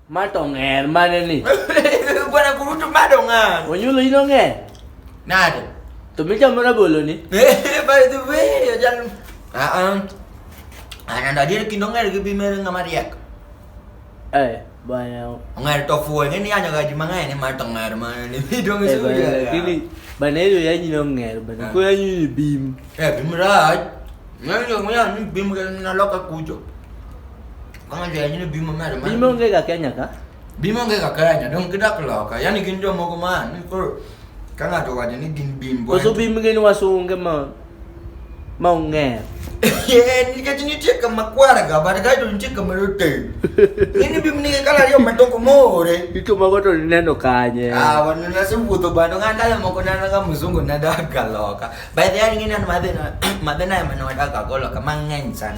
Matongen mana ni? Bukan aku tuh madongan. Wanyulo inongen. Nada. Tumicha mura bolo ni? By the way, jangan. Anak dia kinongan ke bimer ngamariak. Banyak. Ngar tofu ini hanya gaji mangai ni matongan mana ni. Dong itu ya. Kini banyak tu yang inongen, banyak kau yang ini bim. Bim right. Ni bim kan nalok aku jo. Kang aja ini bim mana? Bim orang kakaknya kah? Bim orang kakaknya. Dong kita kelak. Yang ni kinjo mau kemana? Ni kau kan ada wajah ni gin bim. Kau bim mungkin wasung ke mau ngen. Ni kan ni cek ke makuara ka, pada kau tu cek ke merute. Ini bim ni kalau dia matok mo re. Itu mau kau tu neno kanya. Warna nasi butuh bandung anda yang mau kau nana kamu sungguh nada kalau ka. Baiknya ini nan madena yang mana ada kalau ka mangen sana.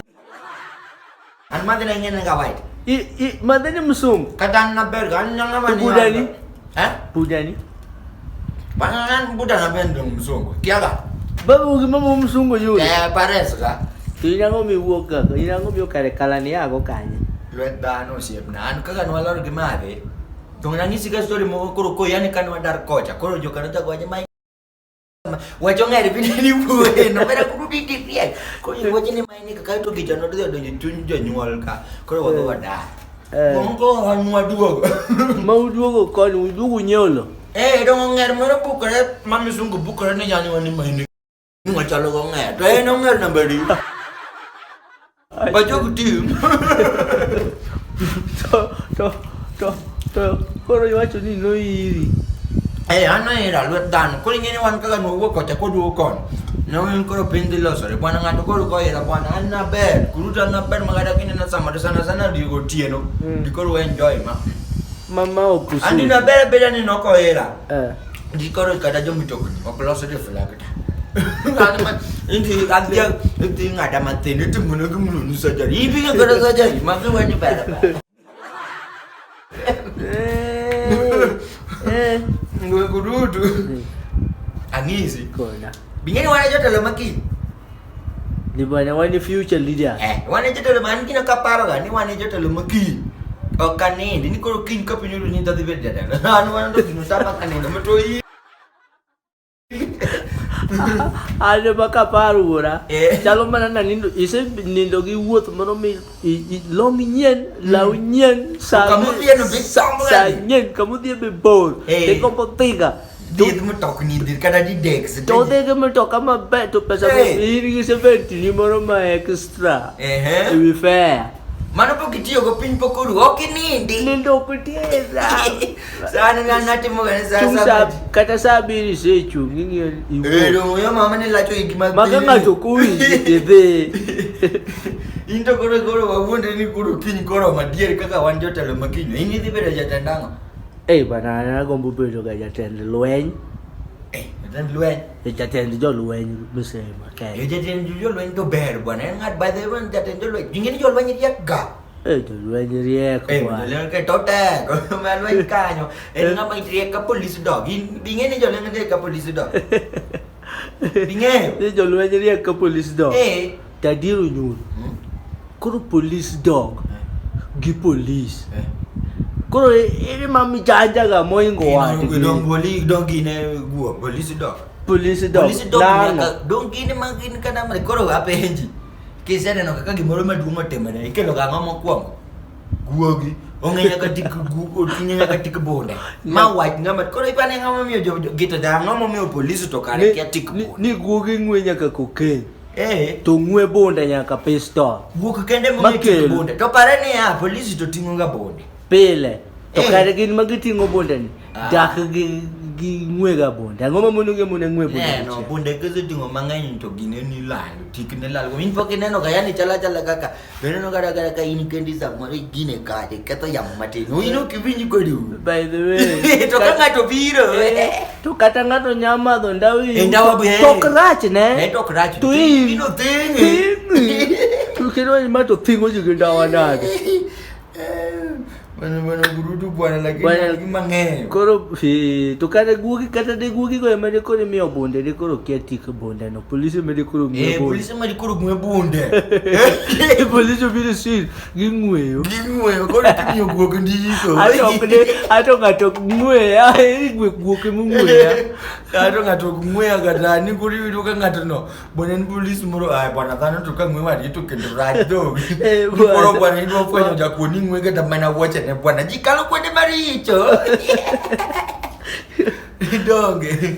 An madena ingin nak kawai. Madanya musung. Kadang nak bergan yang apa ni? Budak ni? Budak ni? Pangan budak nak bendung sungguh. Kiaga? Babu gimana musung kau juga? Pares ka? Ina ngo mi woka, ina ngo mi okare kalani ako kanya. Luet dano siap na. Anu kagan walor gimana? Dong nangis sih story mau kuro yani kan wadar koca. Kuro juga kan tak wajah main. Wajah nggak ada pindah di buah. Nomor aku di dia. Kuro wajah ni main ni kakak tu kita nanti ada junjun nyual ka. Kuro wajah wadah. Mongko hanua dua. Mau dua ko kau dua nyolo. Dong nggak mana bukan mami sungguh bukan ni jangan wani main ni. Ni macam lo nggak. Tuh nggak nambah di. Baju gede. Kau yang macam ni noi. Anak era luat dan. Kau ingin wan kagan mau kau cakap dua kon. Namun kau pendil sore. Bukan ngadu kau era bukan anak ber. Kuru dan anak ber mengadak ini nasa sama sana di kau tieno. Di kau enjoy mah. Mama aku sih. Andi na ber beda ni noko era. Di kau kada jom itu kan. Kau kelas dia flag. Ini dia itu nggak ada mati itu menunggu saja. Ini kan kada saja. Maka wani ber. Gue kudu tu. Angin sih. Kau nak. Bingin wana aja dalam maki. Di mana wana future dia? Wana aja dalam maki nak kapar kan? Ni wana aja dalam maki. Oh kan ni, ini kalau kin kau punya ni tadi beda dah. Anu wana tu sinu sama kan ni, nama tu i. Ada baka paru ora. Kalau mana nindo, ise nindo ki wot mano mi lominyen, launyen, kamu dia no besar kan? Kamu dia bebol. Teko potiga. Dia tu metok ni, dia kada di dex. Todo que me toca mais beto pesa ini que se vende ni moro mais extra. We fair. Mana pun kecil kau pin pokok okey ni. Nindo kutieza. Sana ngan nanti mo kan sa kata sabi ni sechu ngingi. Dong ya mama ni lacu gimana? Maka ngajokui tebe. Into koro wabun ni koro kin koro madia kakak wanjo talo makinyo. Ini tiba dah jatuh dang. Banana gombo bedo ka jatende luen. Dan luen. Jatende jo luen bese makai. Jatende jo luen to ber buan. Ngat badai buan jatende luen. Jingin jo luen dia ga. Jo luen dia ko. Luen ke tote. Ko mal luen kanyo. Ngapa dia ka polis dog. Bingin jo luen dia ka polis dog. Bingin. Dia jo luen dia ka polis dog. Tadi runyu. Kuro polis dog. Gi polis. Kau ini mami jaja ga mau yang gua. Dong boli dong gini gua polisi dong. Polisi dong. Dong gini makin kada mereka kau apa henji. Kisah dan kakak gimana mah dua mata mana. Ikan lo kang ngomong kuang. Gua gi. Orang yang ketik gua, orang yang ketik kebun. Mau white ngamat. Kau ipan yang ngomong mio gitu dah ngomong mio polisi tu kare ketik kebun. Ni gua gi nguenya ke kokain. Tu ngue bonda nya ke pistol. Gua kekende mau ketik kebun. Tu parah ni ya polisi tu tinggal kebun. Pele. Tokare gini magiti ngobonda ni. Dak gi ngwega bonda. Ngoma mununge mune ngwe bonda. No bonda kezu tingo mangai to gine ni lalu. Tikne lalu. Min poke neno kaya ni chala kaka. Beno gara-gara kaya ini kendi sa mari gine ka de kata yang mati. No ino kibinyi kodu. By the way. To kan ngato biro. To kata ngato nyama to ndawi. Ndawa be. To krach ne. To krach. Tu ino tingi. Tu kero ni mato tingo jigendawa nade. Bwana kurudu bwana lagi mang'eyo. Koro to kata de guogi go ema de koro miyo bunde de koro keti ke bunde no polisi me de koro miyo bunde. Polisi ma de koro miyo bunde. Polisi obiro sir ging'weyo koro timiyo guogi ndiko. Ato ng'ato ng'weya guogi mong'weya. Ato ng'ato ng'weya kata ni koro yudo ka ng'ato no bwana en polisi moro bwana dhano to ka ng'we wadgi to kendo rach dog. Koro bwana idwa fwenyo jakuoni ng'we kata mana wache bwana jikalo kwende maricho donge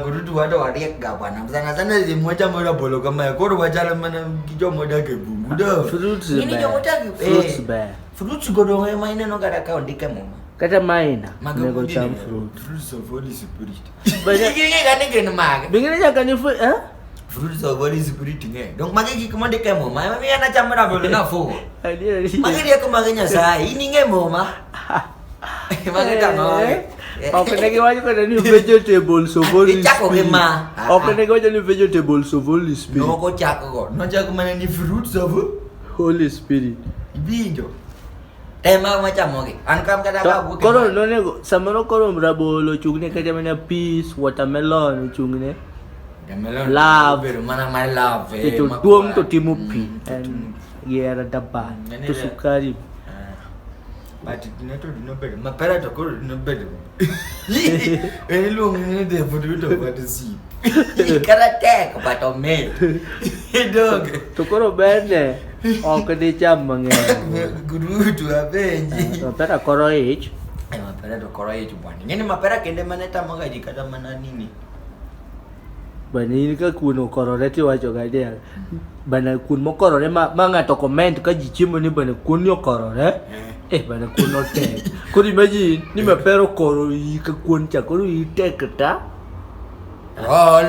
gurudu wado wariek ga bwana sana zimwacha moja bolo kama koro wachala mana gijo moja ke bungu do fruits fruits godo ngema ine no kada ka ondike mama kata maina nego cham fruits of holy spirit banya gige gane gen mag bingine nyaka ni fruits of holy spirit nge donc magi gi kuma de kemo ma mi ana chamra bolo na fo magi dia ko magi nyasa ini nge moma magi ta no okene gi wacho kada ni vegetables of holy spirit okene gi wacho ni vegetables of holy spirit no ko chako no chako mana ni fruits of holy spirit binjo tema macam oke an kam kada ka koro no nego samaro koro rabolo chungne kada mana peas watermelon chungne love pero mana mai love itu duong to timu pi and yera daba to sukari but neto no bedo mapera to ko no bedo lu ngene de fodo to what see karate ko bato me dog to koro bene ok de cham mang'eny guru to abenji mapera koro ich mapera to koro ich bwana ngene mapera kende maneta magaji kata mana nini bana ini ka kun okorore ti wacho ga dia bana kun mokorore ma ng'ato comment ka ji chiemo ni bana kun yo korore bana kun no te ko imagine ni me pero koro yi ka kun cha ko yi te kata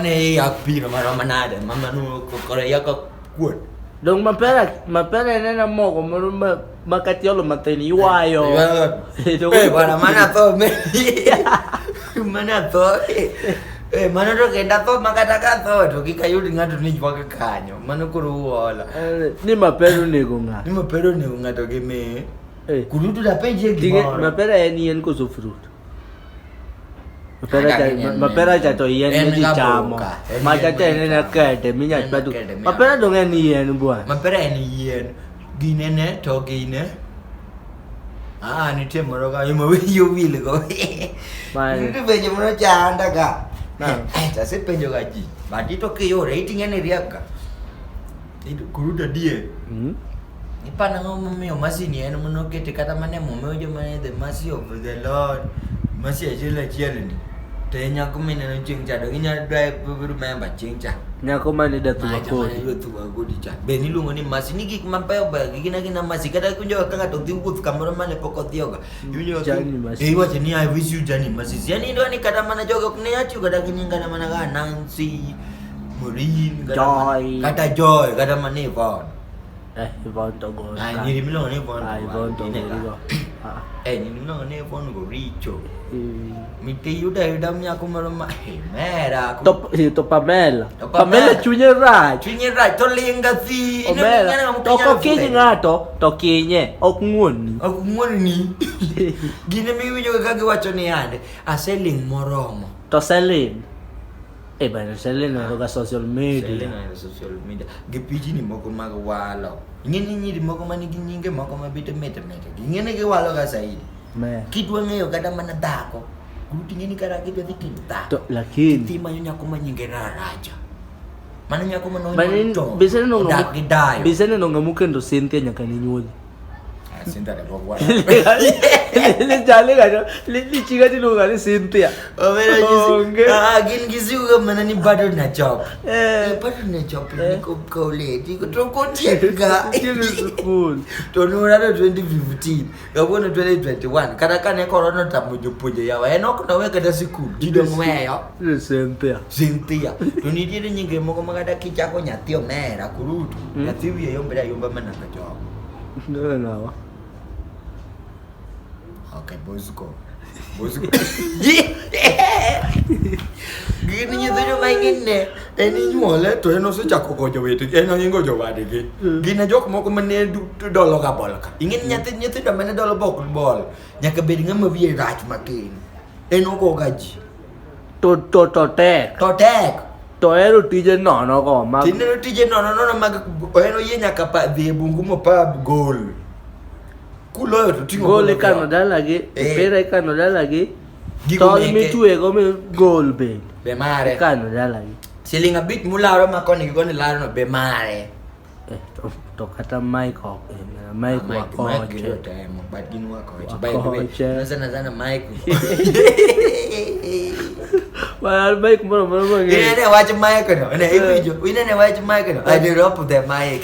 ne ya piro mara manade mama no koro ya ka kun dong mapera ne na mogo makatiolo mateni wayo bana mana to me mana to mana to kenda to makataka to kikayudi ng'ato ni jwaka kanyo mano koro uola ni mapero nego ng'ato gi me kurutu da penje gi mapera en yen koso fruit mapera cha to yen ni chamo ma cha tene na kete minya padu mapera dong en yen bwana mapera en yen ginene to gine ni temoro ga yo wile go kurutu penje moro chanda ga se penjo gaji bati to ke yo rating ene riaka itu kuruda die ipana ngomo mio masini ene mono kete kata mane momo jo mane the mercy of the lord mercy ajela chieleni te nya kumene no chingcha do nya dai buru member chingcha nya ko mane da tu ko di cha beni lungo ni masini gi mampa ba gi na masi kada kunjo kanga to tingu kamera mane poko tioga yunyo wacha ni I wish you jani masi yani ndo ni kada mana joga kune yachu kada kinyinga na mana ga Nancy Maureen kata joy kada mane Yvonne Yvonne to go ni milongo ni Yvonne Yvonne to go ni milongo ni Yvonne go richo mite yuda mnya kumaroma mera to Pamela chunye rach to linga thi to ko kinyi ng'ato to kinye ok ng'woni gine miwinjo kaka giwacho ni ande aseling moromo to Selin bana Selin no ga social media gipichi ni moko mag walo ngini nyiri moko manigi nyinge moko mabite mete ngene gi walo ga saidi kidwa ng'eyo kata mana dhako kutingeni kara kitu dhikin dhako lakini tima nyako manyinge raja mana nyako mano bisene no ngamuke ndo Cynthia nyaka ni nyuoli Cynthia de bogwa le jale ga le chiga di no ga Cynthia gin gizu ga mana ni butter na chop ni ko le di ko tronko tiega cool to no rado 2015 ga bona 2021 kada kane corona tamujo poje yawa enok na we kada sikul dido ngweyo Cynthia to ni dire nyinge moko magada kichako nyathi omera kurutu nyathi wiye yombera yomba mana ka job no okay boys go Bosku. Gini nyatanya mainin deh. Ini nyuoleh tuh eno sejak kok jauh itu. Eno yang gue coba deh. Gini jok mau kemana dolo kapal. Ingin nyatanya tuh namanya dolo bol. Nyaka bedingan mau biar raj makin. Eno kok gaji. Totek. Totek. Toe roti je nono kok mak. Tini roti je nono mag. Eno ye nyaka pak dia bungku mau pak gol. Kulo itu Gol ikan udah lagi. Pera ikan udah lagi. Tol mi cuy kok mi gol be. Bemare. Ikan udah lagi. Siling abit mula orang makan ni kau ni laro no bemare. To kata mai kok. Mai ko ko. Bat ginu ako. Baik nasa mic. Wal baik mo. Ini ne wajib mic ko no. Ini ne wajib mic ko no. Ada ropo de mic.